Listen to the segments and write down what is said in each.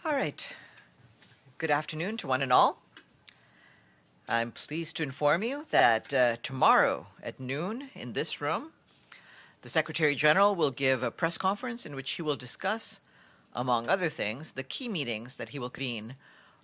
All right. Good afternoon to one and all. I'm pleased to inform you that tomorrow at noon in this room, the Secretary General will give a press conference in which he will discuss, among other things, the key meetings that he will convene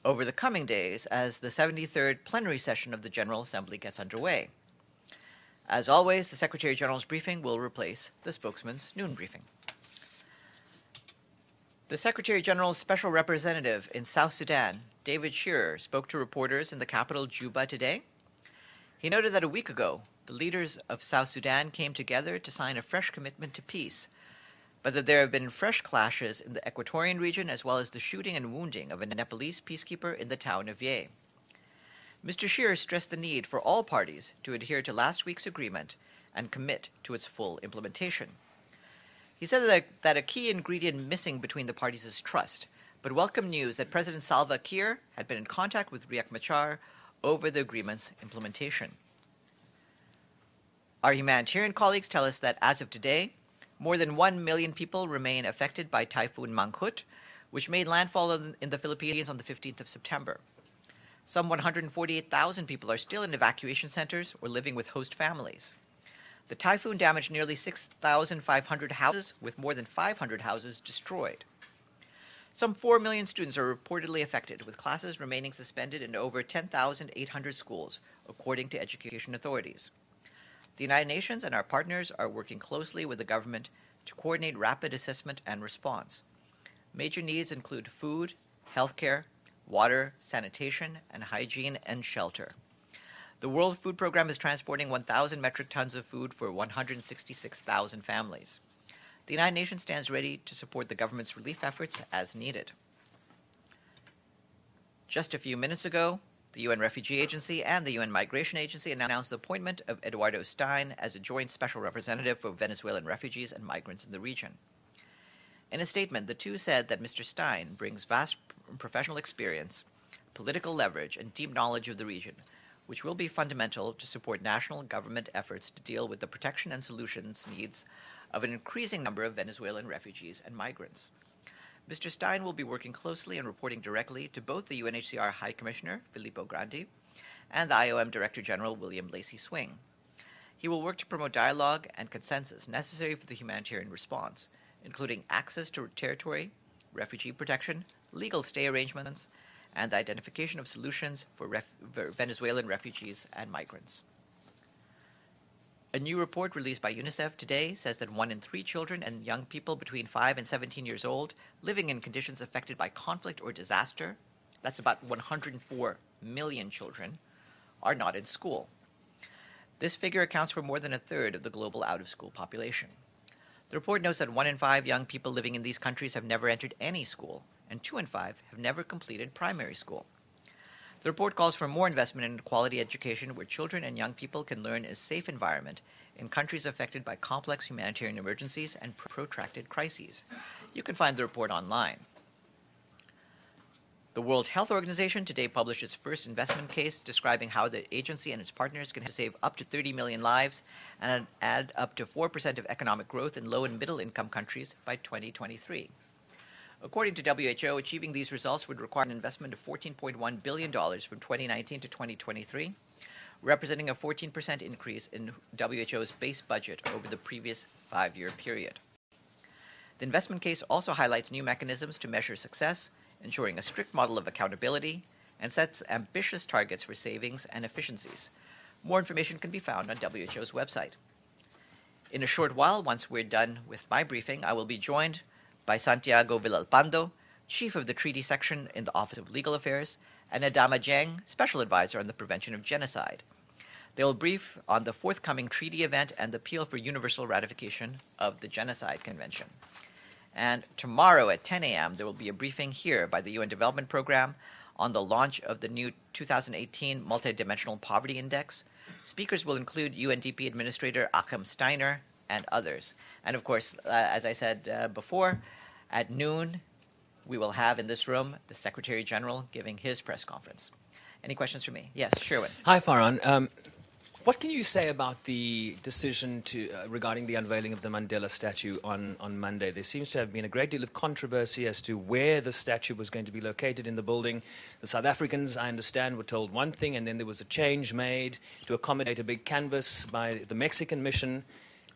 over the coming days as the 73rd plenary session of the General Assembly gets underway. As always, the Secretary General's briefing will replace the spokesman's noon briefing. The Secretary General's special representative in South Sudan, David Shearer, spoke to reporters in the capital, Juba, today. He noted that a week ago, the leaders of South Sudan came together to sign a fresh commitment to peace, but that there have been fresh clashes in the Equatorian region as well as the shooting and wounding of a Nepalese peacekeeper in the town of Yei. Mr. Shearer stressed the need for all parties to adhere to last week's agreement and commit to its full implementation. He said that a key ingredient missing between the parties is trust, but welcomed news that President Salva Kiir had been in contact with Riek Machar over the agreement's implementation. Our humanitarian colleagues tell us that as of today, more than 1 million people remain affected by Typhoon Mangkhut, which made landfall in the Philippines on the 15th of September. Some 148,000 people are still in evacuation centers or living with host families. The typhoon damaged nearly 6,500 houses, with more than 500 houses destroyed. Some 4 million students are reportedly affected, with classes remaining suspended in over 10,800 schools, according to education authorities. The United Nations and our partners are working closely with the government to coordinate rapid assessment and response. Major needs include food, healthcare, water, sanitation, and hygiene and shelter. The World Food Program is transporting 1,000 metric tons of food for 166,000 families. The United Nations stands ready to support the government's relief efforts as needed. Just a few minutes ago, the UN Refugee Agency and the UN Migration Agency announced the appointment of Eduardo Stein as a joint special representative for Venezuelan refugees and migrants in the region. In a statement, the two said that Mr. Stein brings vast professional experience, political leverage, and deep knowledge of the region, which will be fundamental to support national government efforts to deal with the protection and solutions needs of an increasing number of Venezuelan refugees and migrants. Mr. Stein will be working closely and reporting directly to both the UNHCR High Commissioner, Filippo Grandi, and the IOM Director General, William Lacey Swing. He will work to promote dialogue and consensus necessary for the humanitarian response, including access to territory, refugee protection, legal stay arrangements, and the identification of solutions for Venezuelan refugees and migrants. A new report released by UNICEF today says that 1 in 3 children and young people between 5 and 17 years old living in conditions affected by conflict or disaster, that's about 104 million children, are not in school. This figure accounts for more than a third of the global out-of-school population. The report notes that 1 in 5 young people living in these countries have never entered any school, and 2 in 5 have never completed primary school. The report calls for more investment in quality education where children and young people can learn in a safe environment in countries affected by complex humanitarian emergencies and protracted crises. You can find the report online. The World Health Organization today published its first investment case describing how the agency and its partners can save up to 30 million lives and add up to 4% of economic growth in low and middle income countries by 2023. According to WHO, achieving these results would require an investment of $14.1 billion from 2019 to 2023, representing a 14% increase in WHO's base budget over the previous 5-year period. The investment case also highlights new mechanisms to measure success, ensuring a strict model of accountability, and sets ambitious targets for savings and efficiencies. More information can be found on WHO's website. In a short while, once we're done with my briefing, I will be joined by Santiago Villalpando, Chief of the Treaty Section in the Office of Legal Affairs, and Adama Dieng, Special Advisor on the Prevention of Genocide. They will brief on the forthcoming treaty event and the appeal for universal ratification of the Genocide Convention. And tomorrow at 10 a.m., there will be a briefing here by the UN Development Program on the launch of the new 2018 Multidimensional Poverty Index. Speakers will include UNDP Administrator Achim Steiner and others. And of course, as I said before, at noon, we will have in this room the Secretary General giving his press conference. Any questions for me? Yes, Sherwin. Hi, Farhan. What can you say about the decision regarding the unveiling of the Mandela statue on Monday? There seems to have been a great deal of controversy as to where the statue was going to be located in the building. The South Africans, I understand, were told one thing, and then there was a change made to accommodate a big canvas by the Mexican mission,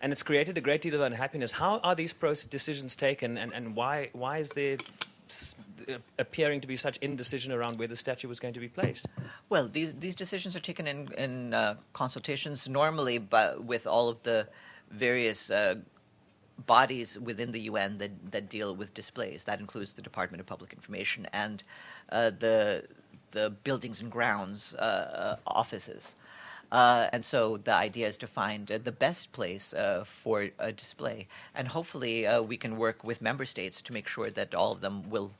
and it's created a great deal of unhappiness. How are these decisions taken, and why is there appearing to be such indecision around where the statue was going to be placed? Well, these decisions are taken in consultations normally, but with all of the various bodies within the UN that deal with displays. That includes the Department of Public Information and the Buildings and Grounds offices. And so the idea is to find the best place for a display. And hopefully we can work with member states to make sure that all of them will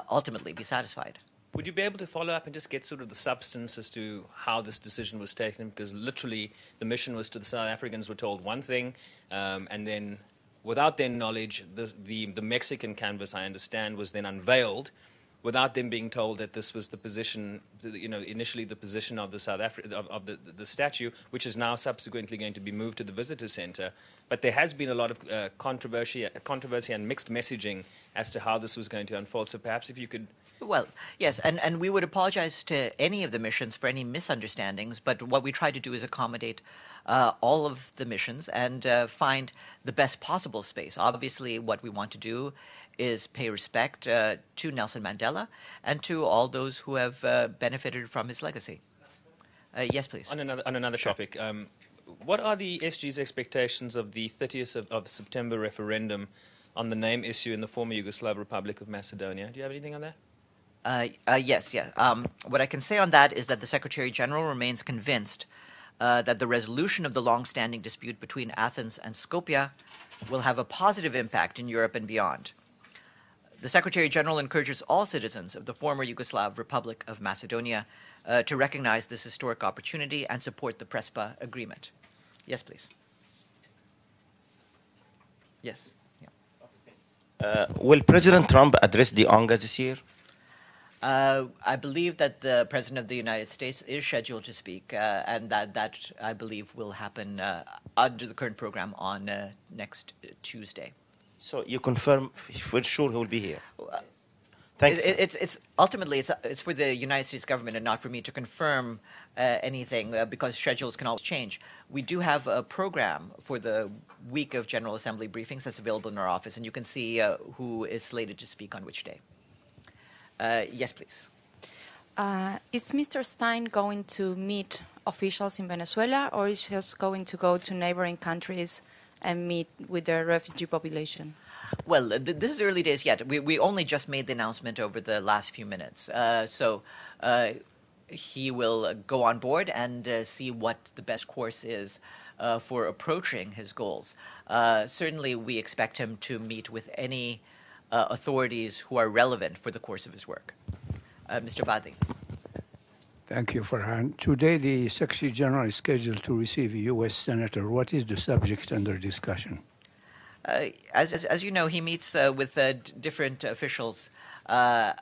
ultimately be satisfied. Would you be able to follow up and just get sort of the substance as to how this decision was taken? Because literally the mission was to the South Africans were told one thing, and then without their knowledge, the Mexican canvas, I understand, was then unveiled without them being told that this was the position, initially the position of the the statue, which is now subsequently going to be moved to the visitor center. But there has been a lot of controversy and mixed messaging as to how this was going to unfold. So perhaps if you could... Well, yes, and we would apologize to any of the missions for any misunderstandings, but what we try to do is accommodate all of the missions and find the best possible space. Obviously, what we want to do is pay respect to Nelson Mandela and to all those who have benefited from his legacy. Yes, please. On another topic, what are the SG's expectations of the 30th of September referendum on the name issue in the former Yugoslav Republic of Macedonia? Do you have anything on that? Yes. What I can say on that is that the Secretary General remains convinced that the resolution of the long-standing dispute between Athens and Skopje will have a positive impact in Europe and beyond. The Secretary General encourages all citizens of the former Yugoslav Republic of Macedonia to recognize this historic opportunity and support the Prespa agreement. Yes, please. Yes. Yeah. Will President Trump address the UNGA this year? I believe that the President of the United States is scheduled to speak, and that I believe will happen under the current program on next Tuesday. So you confirm for sure he will be here? Thank you. It's ultimately it's for the United States government and not for me to confirm anything because schedules can always change. We do have a program for the week of General Assembly briefings that's available in our office, and you can see who is slated to speak on which day. Yes, please. Is Mr. Stein going to meet officials in Venezuela, or is he just going to go to neighboring countries and meet with the refugee population? Well, this is early days yet. We only just made the announcement over the last few minutes. So he will go on board and see what the best course is for approaching his goals. Certainly, we expect him to meet with any authorities who are relevant for the course of his work. Mr. Badi. Thank you, Farhan. Today, the Secretary General is scheduled to receive a U.S. Senator. What is the subject under discussion? As you know, he meets with different officials about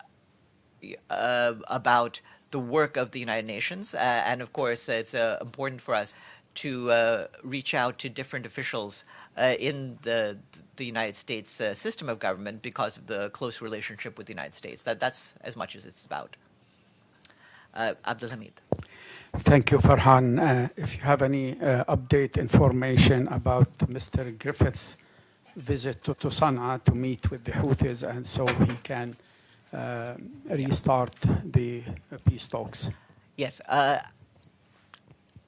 the work of the United Nations. And of course, it's important for us to reach out to different officials in the United States system of government because of the close relationship with the United States. That's as much as it's about. Abdulhamid. Thank you, Farhan. If you have any update information about Mr. Griffith's visit to Sana'a to meet with the Houthis and so he can restart the peace talks. Yes.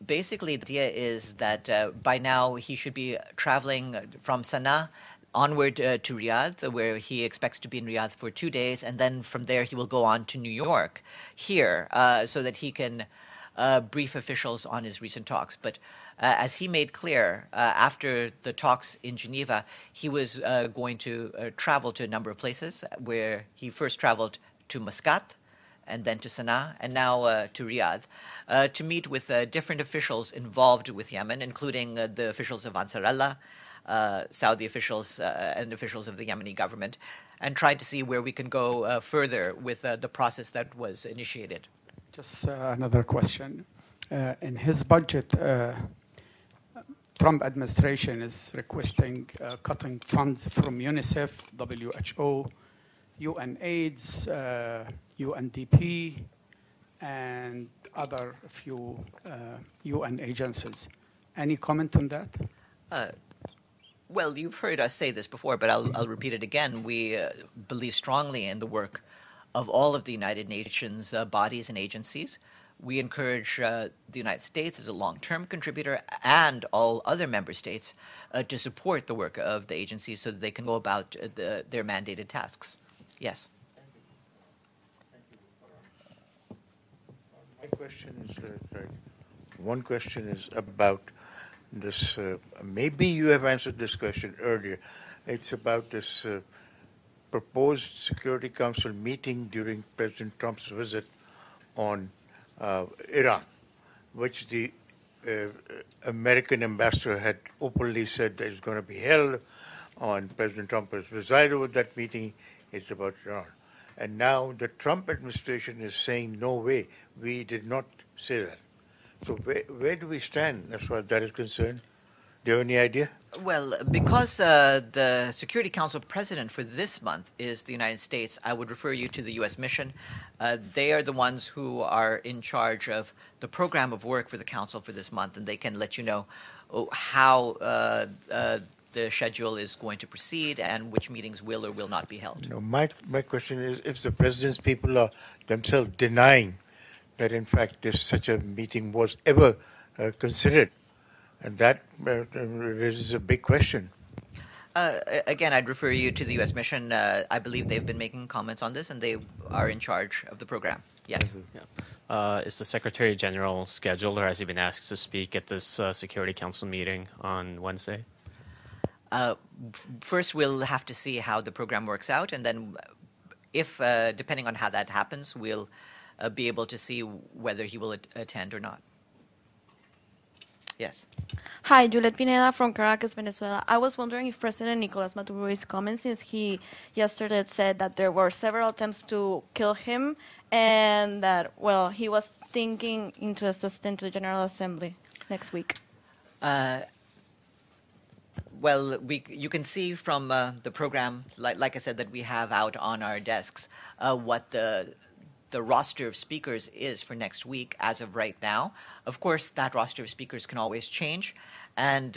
Basically, the idea is that by now he should be traveling from Sana'a onward to Riyadh, where he expects to be in Riyadh for 2 days, and then from there he will go on to New York here so that he can brief officials on his recent talks. But as he made clear, after the talks in Geneva, he was going to travel to a number of places, where he first traveled to Muscat, and then to Sana'a, and now to Riyadh, to meet with different officials involved with Yemen, including the officials of Ansarallah, Saudi officials, and officials of the Yemeni government, and try to see where we can go further with the process that was initiated. Just another question. in his budget, Trump administration is requesting cutting funds from UNICEF, WHO, UNAIDS, UNDP, and other few UN agencies. Any comment on that? Well, you've heard us say this before, but I'll repeat it again. We believe strongly in the work of all of the United Nations bodies and agencies. We encourage the United States as a long-term contributor and all other member states to support the work of the agencies so that they can go about their mandated tasks. Yes. My question is, one question is about this, maybe you have answered this question earlier. It's about this proposed Security Council meeting during President Trump's visit on Iran, which the American ambassador had openly said that it's going to be held on. President Trump has presided over that meeting. It's about Iran. And now the Trump administration is saying, no way, we did not say that. So where do we stand as far as that is concerned? Do you have any idea? Well, because the Security Council president for this month is the United States, I would refer you to the U.S. mission. They are the ones who are in charge of the program of work for the Council for this month, and they can let you know how the schedule is going to proceed and which meetings will or will not be held. No, my question is, if the president's people are themselves denying that, in fact, such a meeting was ever considered, and that raises a big question. Again, I'd refer you to the U.S. mission. I believe they've been making comments on this, and they are in charge of the program. Yes. Yeah. Is the Secretary General scheduled, or has he been asked to speak at this Security Council meeting on Wednesday? First, we'll have to see how the program works out, and then if, depending on how that happens, we'll be able to see whether he will attend or not. Yes. Hi, Juliet Pineda from Caracas, Venezuela. I was wondering if President Nicolas Maduro's comments, since he yesterday said that there were several attempts to kill him and that, well, he was thinking into assisting to the General Assembly next week. Well, you can see from the program, like I said, that we have out on our desks, what the roster of speakers is for next week as of right now. Of course, that roster of speakers can always change, and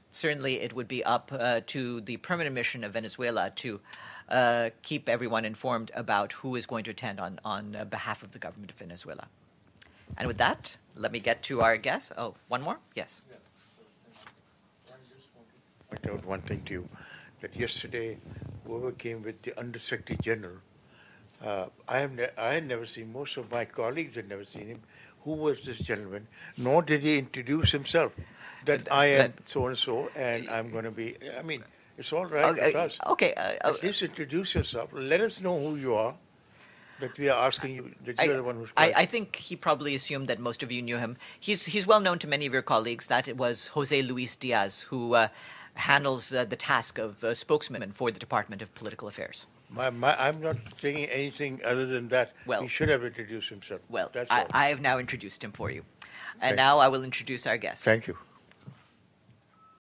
certainly it would be up to the permanent mission of Venezuela to keep everyone informed about who is going to attend on behalf of the government of Venezuela. And with that, let me get to our guest. Oh, one more? Yes. I just want to point out one thing to you, that yesterday, whoever came with the Undersecretary General, I had never seen, most of my colleagues had never seen him. Who was this gentleman? Nor did he introduce himself, that I am so-and-so, and I'm going to be, I mean, it's all right with us. Okay. At least introduce yourself. Let us know who you are, that we are asking you, that you're the one who's I think he probably assumed that most of you knew him. He's well known to many of your colleagues. That it was Jose Luis Diaz, who handles the task of spokesman for the Department of Political Affairs. I'm not saying anything other than that. Well, he should have introduced himself. Well, that's all. I have now introduced him for you. And now I will introduce our guest. Thank you.